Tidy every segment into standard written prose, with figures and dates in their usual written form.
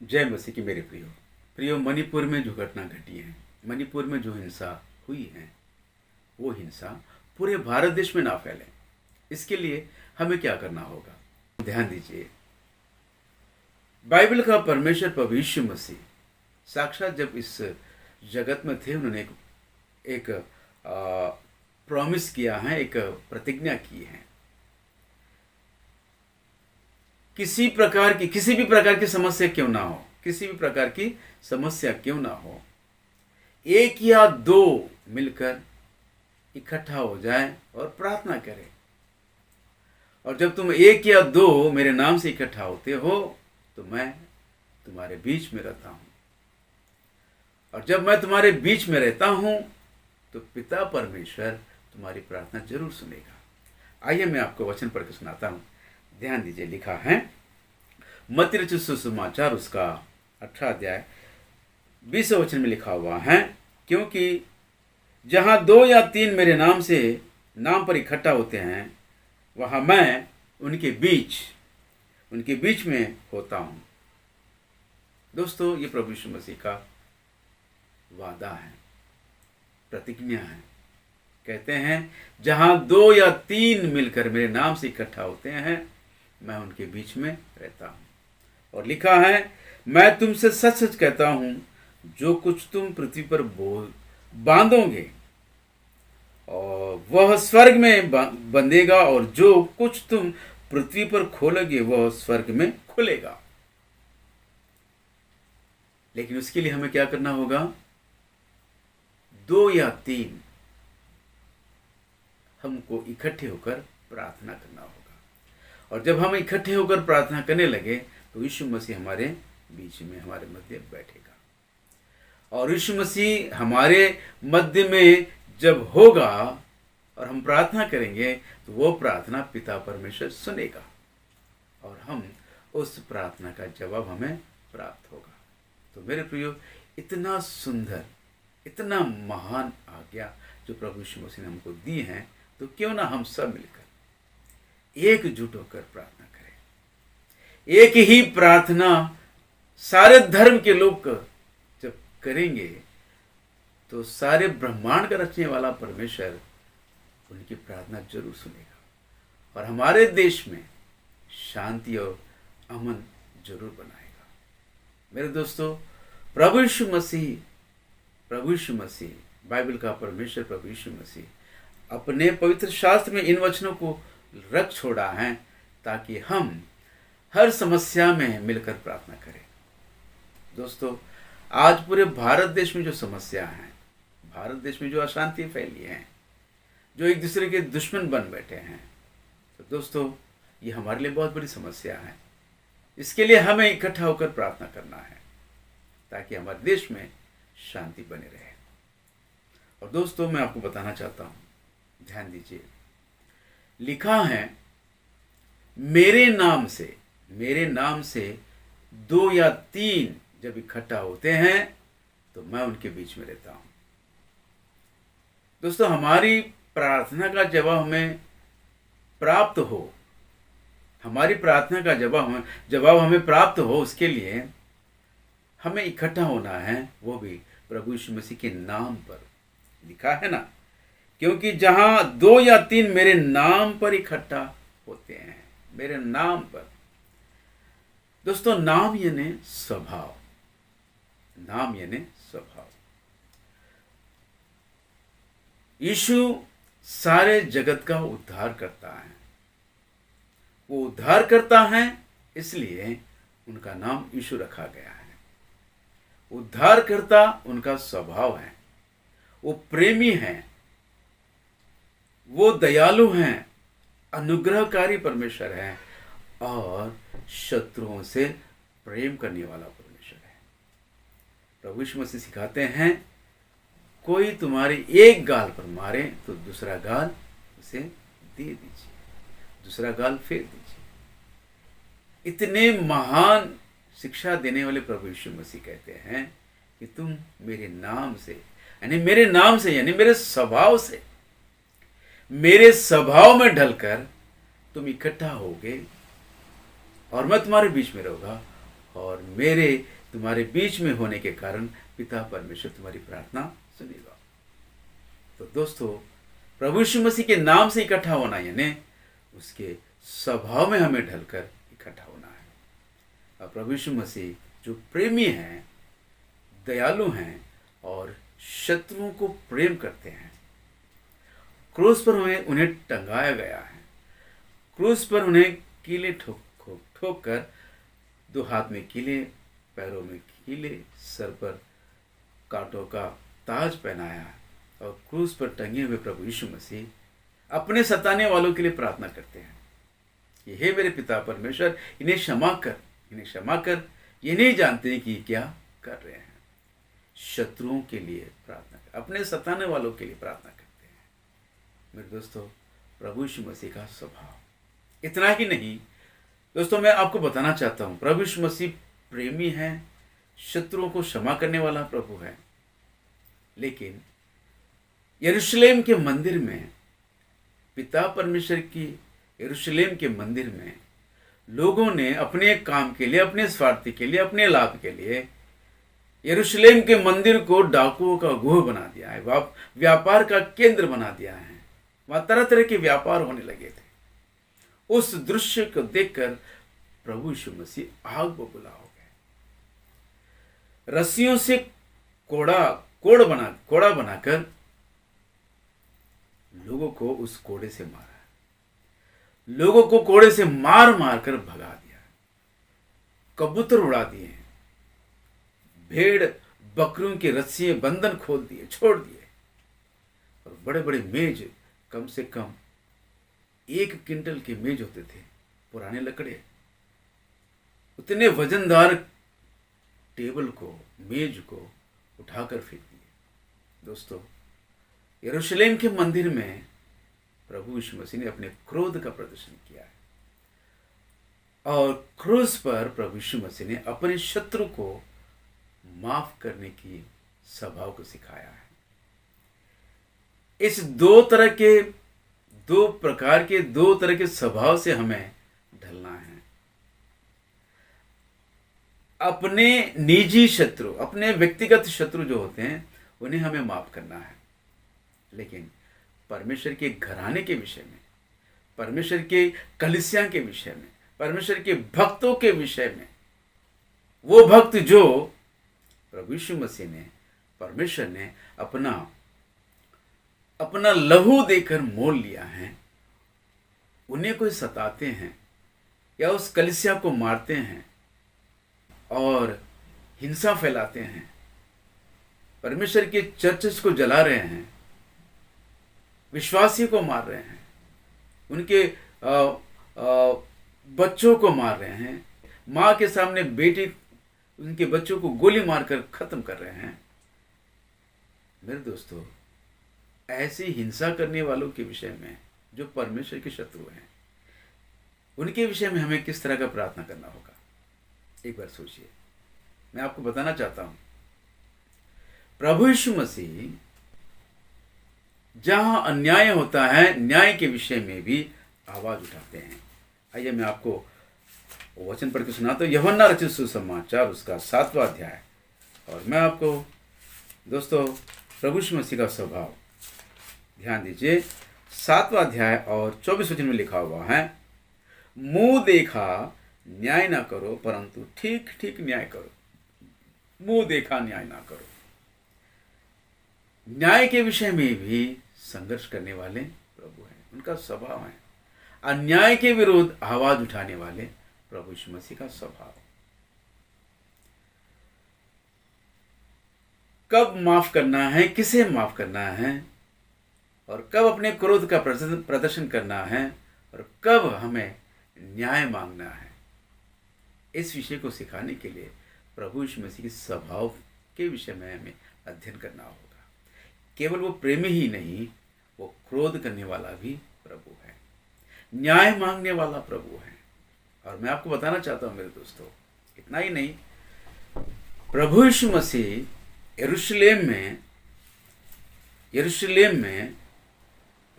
जय मसीह की मेरे प्रियो प्रियो। मणिपुर में जो घटना घटी है, मणिपुर में जो हिंसा हुई है, वो हिंसा पूरे भारत देश में ना फैले, इसके लिए हमें क्या करना होगा? ध्यान दीजिए, बाइबल का परमेश्वर प्रभु यीशु मसीह साक्षात जब इस जगत में थे, उन्होंने एक प्रॉमिस किया है, एक प्रतिज्ञा की है। किसी भी प्रकार की समस्या क्यों ना हो, किसी भी प्रकार की समस्या क्यों ना हो, एक या दो मिलकर इकट्ठा हो जाए और प्रार्थना करें। और जब तुम एक या दो मेरे नाम से इकट्ठा होते हो तो मैं तुम्हारे बीच में रहता हूं। और जब मैं तुम्हारे बीच में रहता हूं तो पिता परमेश्वर तुम्हारी प्रार्थना जरूर सुनेगा। आइए मैं आपको वचन पढ़ के सुनाता हूं। ध्यान दीजिए, लिखा है मत्ती रचित सुसमाचार उसका 18 अध्याय 20 वचन में लिखा हुआ है, क्योंकि जहां दो या तीन मेरे नाम पर इकट्ठा होते हैं, वहां मैं उनके बीच में होता हूं। दोस्तों, ये प्रभु यीशु मसीह का वादा है, प्रतिज्ञा है। कहते हैं जहां दो या तीन मिलकर मेरे नाम से इकट्ठा होते हैं, मैं उनके बीच में रहता हूं। और लिखा है, मैं तुमसे सच सच कहता हूं, जो कुछ तुम पृथ्वी पर बांधोगे और वह स्वर्ग में बंधेगा, और जो कुछ तुम पृथ्वी पर खोलोगे वह स्वर्ग में खुलेगा। लेकिन उसके लिए हमें क्या करना होगा? दो या तीन हमको इकट्ठे होकर प्रार्थना करना होगा। और जब हम इकट्ठे होकर प्रार्थना करने लगे तो यीशु मसीह हमारे बीच में, हमारे मध्य बैठेगा। और यीशु मसीह हमारे मध्य में जब होगा और हम प्रार्थना करेंगे तो वो प्रार्थना पिता परमेश्वर सुनेगा और हम उस प्रार्थना का जवाब हमें प्राप्त होगा। तो मेरे प्रियो, इतना सुंदर, इतना महान आज्ञा जो प्रभु यीशु मसीह ने हमको दी है, तो क्यों ना हम सब मिलकर एकजुट होकर प्रार्थना करें। एक ही प्रार्थना सारे धर्म के लोग जब करेंगे तो सारे ब्रह्मांड का रचने वाला परमेश्वर उनकी प्रार्थना जरूर सुनेगा और हमारे देश में शांति और अमन जरूर बनाएगा। मेरे दोस्तों, प्रभु यीशु मसीह बाइबल का परमेश्वर प्रभु यीशु मसीह अपने पवित्र शास्त्र में इन वचनों को रख छोड़ा है ताकि हम हर समस्या में मिलकर प्रार्थना करें। दोस्तों, आज पूरे भारत देश में जो समस्या है, भारत देश में जो अशांति फैली है, जो एक दूसरे के दुश्मन बन बैठे हैं, तो दोस्तों ये हमारे लिए बहुत बड़ी समस्या है। इसके लिए हमें इकट्ठा होकर प्रार्थना करना है ताकि हमारे देश में शांति बने रहे। और दोस्तों, मैं आपको बताना चाहता हूं, ध्यान दीजिए, लिखा है मेरे नाम से दो या तीन जब इकट्ठा होते हैं तो मैं उनके बीच में रहता हूं। दोस्तों, हमारी प्रार्थना का जवाब हमें प्राप्त हो, हमारी प्रार्थना का जवाब हमें प्राप्त हो, उसके लिए हमें इकट्ठा होना है, वो भी प्रभु यीशु मसीह के नाम पर। लिखा है ना, क्योंकि जहां दो या तीन मेरे नाम पर इकट्ठा होते हैं, मेरे नाम पर। दोस्तों, नाम यानी स्वभाव। यीशु सारे जगत का उद्धार करता है। वो उद्धार करता है, इसलिए उनका नाम यीशु रखा गया है। उद्धार करता उनका स्वभाव है। वो प्रेमी हैं, वो दयालु हैं, अनुग्रहकारी परमेश्वर है और शत्रुओं से प्रेम करने वाला परमेश्वर है। प्रभु यीशु मसीह सिखाते हैं, कोई तुम्हारी एक गाल पर मारे तो दूसरा गाल उसे दे दीजिए, दूसरा गाल फेर दीजिए। इतने महान शिक्षा देने वाले प्रभु यीशु मसीह कहते हैं कि तुम मेरे नाम से यानी मेरे स्वभाव में ढलकर तुम इकट्ठा होगे और मैं तुम्हारे बीच में रहूंगा और मेरे तुम्हारे बीच में होने के कारण पिता परमेश्वर तुम्हारी प्रार्थना सुनेगा। तो दोस्तों, प्रभु यीशु मसीह के नाम से इकट्ठा होना यानी उसके स्वभाव में हमें ढलकर इकट्ठा होना है। और प्रभु यीशु मसीह जो प्रेमी हैं, दयालु हैं और शत्रुओं को प्रेम करते हैं, क्रूस पर उन्हें टंगाया गया है। क्रूस पर उन्हें कीले ठोक कर, 2 हाथ में कीले, पैरों में कीले, सर पर कांटों का ताज पहनाया और क्रूस पर टंगे हुए प्रभु यीशु मसीह अपने सताने वालों के लिए प्रार्थना करते हैं कि हे मेरे पिता परमेश्वर, इन्हें क्षमा कर, ये नहीं जानते हैं कि क्या कर रहे हैं। शत्रुओं के लिए प्रार्थना कर, अपने सताने वालों के लिए प्रार्थना करते हैं। मेरे दोस्तों, प्रभु यीशु मसीह का स्वभाव इतना ही नहीं दोस्तों, मैं आपको बताना चाहता हूं, प्रभु यीशु मसीह प्रेमी है, शत्रुओं को क्षमा करने वाला प्रभु है। लेकिन यरूशलेम के मंदिर में, पिता परमेश्वर की यरूशलेम के मंदिर में लोगों ने अपने काम के लिए, अपने स्वार्थ के लिए, अपने लाभ के लिए यरूशलेम के मंदिर को डाकुओं का गुह बना दिया है, व्यापार का केंद्र बना दिया है। वहां तरह तरह के व्यापार होने लगे थे। उस दृश्य को देखकर प्रभु यीशु मसीह आग बबूला हो गए। रस्सियों से कोड़ा बनाकर लोगों को उस कोड़े से मारा, लोगों को कोड़े से मार मार कर भगा दिया, कबूतर उड़ा दिए, भेड़ बकरियों की रस्सियां बंधन खोल दिए, छोड़ दिए, और बड़े बड़े मेज, कम से कम 1 क्विंटल के मेज होते थे, पुराने लकड़े, उतने वजनदार टेबल को, मेज को उठाकर फेंक दिए। दोस्तों, यरूशलेम के मंदिर में प्रभु यीशु मसीह ने अपने क्रोध का प्रदर्शन किया है और क्रूस पर प्रभु यीशु मसीह ने अपने शत्रु को माफ करने की स्वभाव को सिखाया है। इस दो तरह के स्वभाव से हमें ढलना है। अपने निजी शत्रु, अपने व्यक्तिगत शत्रु जो होते हैं, उन्हें हमें माफ करना है। लेकिन परमेश्वर के घराने के विषय में, परमेश्वर के कलीसिया के विषय में, परमेश्वर के भक्तों के विषय में, वो भक्त जो प्रभु यीशु मसीह ने, परमेश्वर ने अपना लहू देकर मोल लिया है, उन्हें कोई सताते हैं या उस कलीसिया को मारते हैं और हिंसा फैलाते हैं, परमेश्वर के चर्चेस को जला रहे हैं, विश्वासियों को मार रहे हैं, उनके बच्चों को मार रहे हैं, माँ के सामने बेटी उनके बच्चों को गोली मारकर खत्म कर रहे हैं। मेरे दोस्तों, ऐसी हिंसा करने वालों के विषय में, जो परमेश्वर के शत्रु हैं, उनके विषय में हमें किस तरह का प्रार्थना करना होगा, एक बार सोचिए। मैं आपको बताना चाहता हूं, प्रभु यीशु मसीह जहां अन्याय होता है, न्याय के विषय में भी आवाज उठाते हैं। आइए मैं आपको वचन पढ़ के सुनाता हूं, यूहन्ना रचित सुसमाचार उसका 7वां अध्याय। और मैं आपको दोस्तों प्रभु यीशु मसीह का स्वभाव ध्यान दीजिए। 7वां अध्याय और 24 वचन में लिखा हुआ है, मुंह देखा न्याय ना करो, परंतु ठीक ठीक न्याय करो। मुंह देखा न्याय ना करो। न्याय के विषय में भी संघर्ष करने वाले प्रभु हैं, उनका स्वभाव है। अन्याय के विरुद्ध आवाज उठाने वाले प्रभु यीशु मसीह का स्वभाव। कब माफ करना है, किसे माफ करना है, और कब अपने क्रोध का प्रदर्शन करना है, और कब हमें न्याय मांगना है, इस विषय को सिखाने के लिए प्रभु यीशु मसीह के स्वभाव के विषय में हमें अध्ययन करना होगा। केवल वो प्रेमी ही नहीं, वो क्रोध करने वाला भी प्रभु है, न्याय मांगने वाला प्रभु है। और मैं आपको बताना चाहता हूं मेरे दोस्तों, इतना ही नहीं, प्रभु यीशु मसीह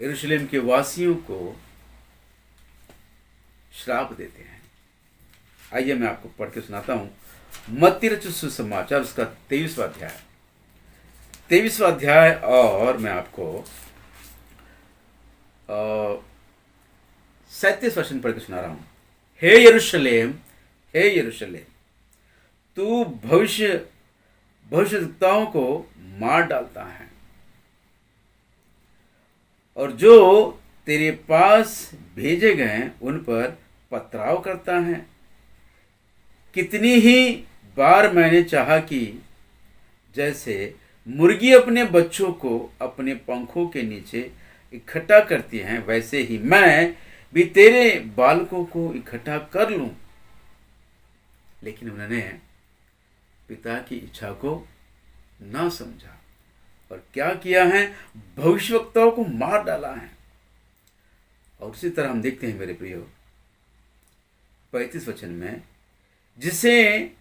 यरूशलेम के वासियों को श्राप देते हैं। आइए मैं आपको पढ़ के सुनाता हूँ। मत्ती रचित सुसमाचार उसका 23वां अध्याय और मैं आपको 37 वचन पढ़ के सुना रहा हूँ। हे यरूशलेम, हे यरूशलेम, तू भविष्यवक्ताओं को मार डालता है और जो तेरे पास भेजे गए उन पर पथराव करता है। कितनी ही बार मैंने चाहा कि जैसे मुर्गी अपने बच्चों को अपने पंखों के नीचे इकट्ठा करती हैं, वैसे ही मैं भी तेरे बालकों को इकट्ठा कर लूं, लेकिन उन्होंने पिता की इच्छा को ना समझा और क्या किया है, भविष्यवक्ताओं को मार डाला है। और उसी तरह हम देखते हैं मेरे प्रियो 35 वचन में, जिसे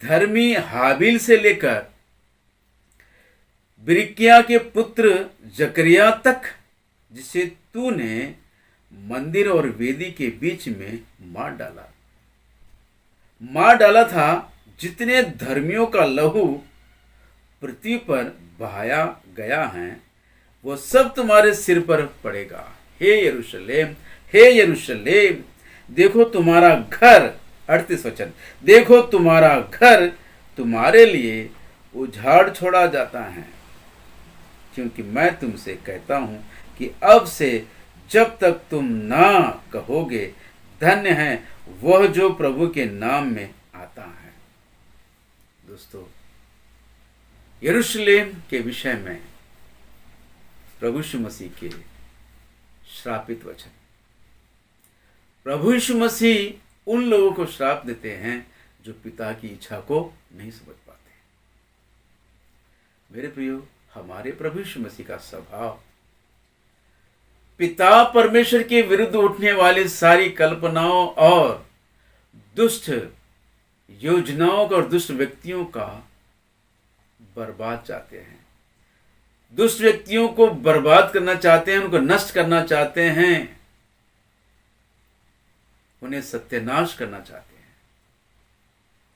धर्मी हाबिल से लेकर बिरिक्या के पुत्र जकरिया तक, जिसे तूने मंदिर और वेदी के बीच में मार डाला था। जितने धर्मियों का लहू पृथ्वी पर बहाया गया है वो सब तुम्हारे सिर पर पड़ेगा। हे यरूशलेम, हे यरूशलेम, देखो तुम्हारा घर, 38 वचन, देखो तुम्हारा घर तुम्हारे लिए उजाड़ छोड़ा जाता है, क्योंकि मैं तुमसे कहता हूं कि अब से जब तक तुम ना कहोगे धन्य है वह जो प्रभु के नाम में आता है। दोस्तों, यरूशलेम के विषय में प्रभु यीशु मसीह के श्रापित वचन। प्रभु यीशु मसीह उन लोगों को श्राप देते हैं जो पिता की इच्छा को नहीं समझ पाते। मेरे प्रियो, हमारे प्रभु यीशु मसीह का स्वभाव पिता परमेश्वर के विरुद्ध उठने वाली सारी कल्पनाओं और दुष्ट योजनाओं का और दुष्ट व्यक्तियों का बर्बाद चाहते हैं। दुष्ट व्यक्तियों को बर्बाद करना चाहते हैं, उनको नष्ट करना चाहते हैं, उन्हें सत्यानाश करना चाहते हैं।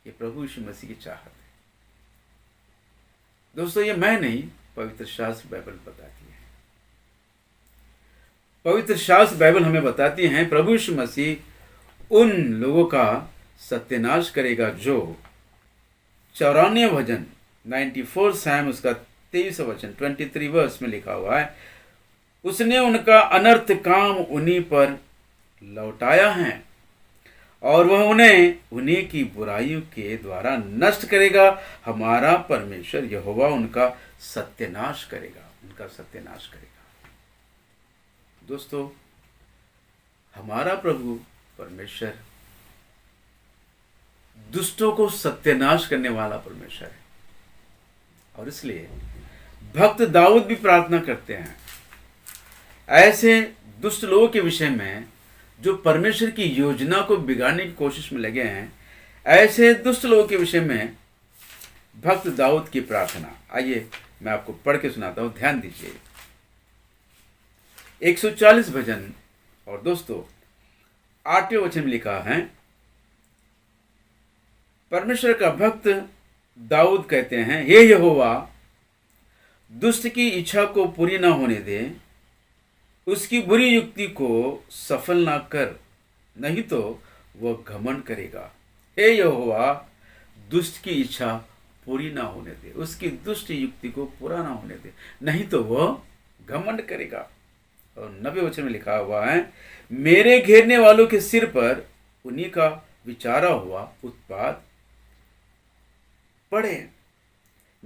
ये प्रभु यीशु मसीह की चाहत है। दोस्तों, ये मैं नहीं, पवित्र शास्त्र बाइबल बताती है। पवित्र शास्त्र बाइबल हमें बताती है प्रभु यीशु मसीह उन लोगों का सत्यानाश करेगा जो 94 भजन 94 साम उसका 23 वचन 23 वर्ष में लिखा हुआ है, उसने उनका अनर्थ काम उन्हीं पर लौटाया है और वह उन्हीं की बुराइयों के द्वारा नष्ट करेगा। हमारा परमेश्वर यहोवा उनका सत्यानाश करेगा, उनका सत्यानाश करेगा। दोस्तों, हमारा प्रभु परमेश्वर दुष्टों को सत्यानाश करने वाला परमेश्वर है और इसलिए भक्त दाऊद भी प्रार्थना करते हैं ऐसे दुष्ट लोगों के विषय में जो परमेश्वर की योजना को बिगाड़ने की कोशिश में लगे हैं। ऐसे दुष्ट लोगों के विषय में भक्त दाऊद की प्रार्थना, आइए मैं आपको पढ़ के सुनाता हूं, ध्यान दीजिए। 140 भजन और दोस्तों 8वें वचन में लिखा है, परमेश्वर का भक्त दाऊद कहते हैं, हे यहोवा, दुष्ट की इच्छा को पूरी ना होने दे, उसकी बुरी युक्ति को सफल ना कर, नहीं तो वह घमंड करेगा। हे यहोवा, दुष्ट की इच्छा पूरी ना होने दे, उसकी दुष्ट युक्ति को पूरा ना होने दे, नहीं तो वह घमंड करेगा। और 90 वचन में लिखा हुआ है, मेरे घेरने वालों के सिर पर उन्हीं का विचारा हुआ उत्पात पड़े।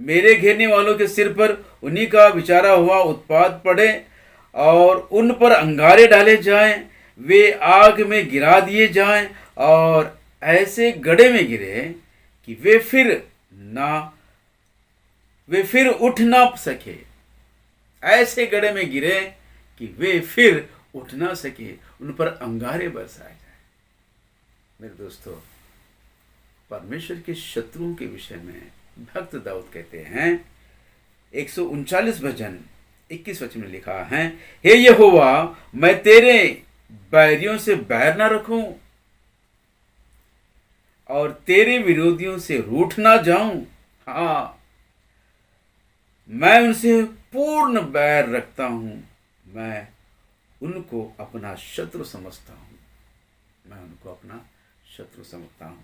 मेरे घेरने वालों के सिर पर उन्हीं का विचारा हुआ उत्पात पड़े और उन पर अंगारे डाले जाएं, वे आग में गिरा दिए जाएं और ऐसे गड्ढे में गिरे कि वे फिर उठ ना सके। ऐसे गड्ढे में गिरे कि वे फिर उठ ना सके, उन पर अंगारे बरसाए जाए। मेरे दोस्तों, परमेश्वर के शत्रुओं के विषय में भक्त दाऊद कहते हैं, 139 भजन 21 वचन में लिखा है, हे यहोवा, मैं तेरे बैरियों से बैर ना रखूं, और तेरे विरोधियों से रूठ ना जाऊं। हाँ, मैं उनसे पूर्ण बैर रखता हूं, मैं उनको अपना शत्रु समझता हूं, मैं उनको अपना शत्रु समझता हूं।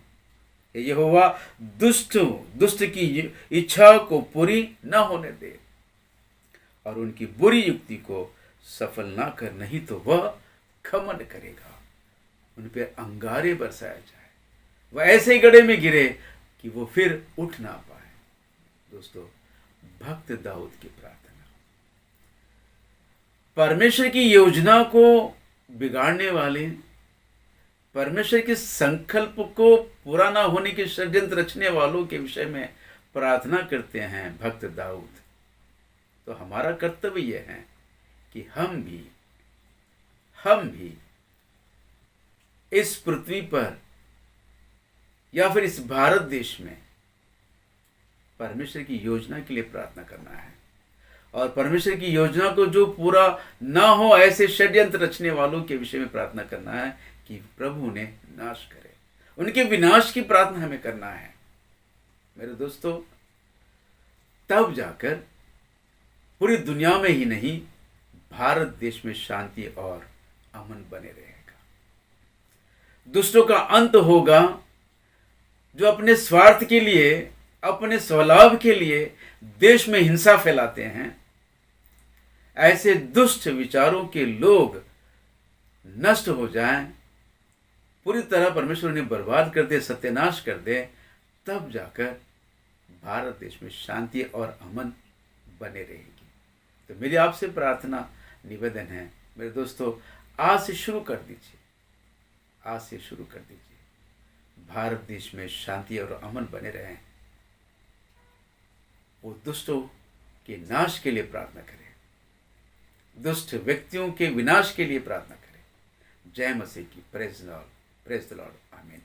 यहोवा दुष्ट की इच्छा को पूरी न होने दे और उनकी बुरी युक्ति को सफल ना कर, नहीं तो वह घमंड करेगा, उन पे अंगारे बरसाया जाए, वह ऐसे गड्ढे में गिरे कि वो फिर उठ ना पाए। दोस्तों, भक्त दाऊद की प्रार्थना। परमेश्वर की योजना को बिगाड़ने वाले, परमेश्वर के संकल्प को पूरा ना होने के षड्यंत्र रचने वालों के विषय में प्रार्थना करते हैं भक्त दाऊद। तो हमारा कर्तव्य यह है कि हम भी इस पृथ्वी पर या फिर इस भारत देश में परमेश्वर की योजना के लिए प्रार्थना करना है, और परमेश्वर की योजना को जो पूरा ना हो ऐसे षड्यंत्र रचने वालों के विषय में प्रार्थना करना है कि प्रभु उन्हें नाश करे, उनके विनाश की प्रार्थना हमें करना है। मेरे दोस्तों, तब जाकर पूरी दुनिया में ही नहीं, भारत देश में शांति और अमन बने रहेगा। दुष्टों का अंत होगा, जो अपने स्वार्थ के लिए, अपने स्वलाभ के लिए देश में हिंसा फैलाते हैं। ऐसे दुष्ट विचारों के लोग नष्ट हो जाएं, पूरी तरह परमेश्वर उन्हें बर्बाद कर दे, सत्यानाश कर दे, तब जाकर भारत देश में शांति और अमन बने रहेगी। तो मेरी आपसे प्रार्थना, निवेदन है मेरे दोस्तों, आज से शुरू कर दीजिए, आज से शुरू कर दीजिए। भारत देश में शांति और अमन बने रहें। वो दुष्टों के नाश के लिए प्रार्थना करें, दुष्ट व्यक्तियों के विनाश के लिए प्रार्थना करें। जय मसीह की। प्रेज द लॉर्ड, आमीन।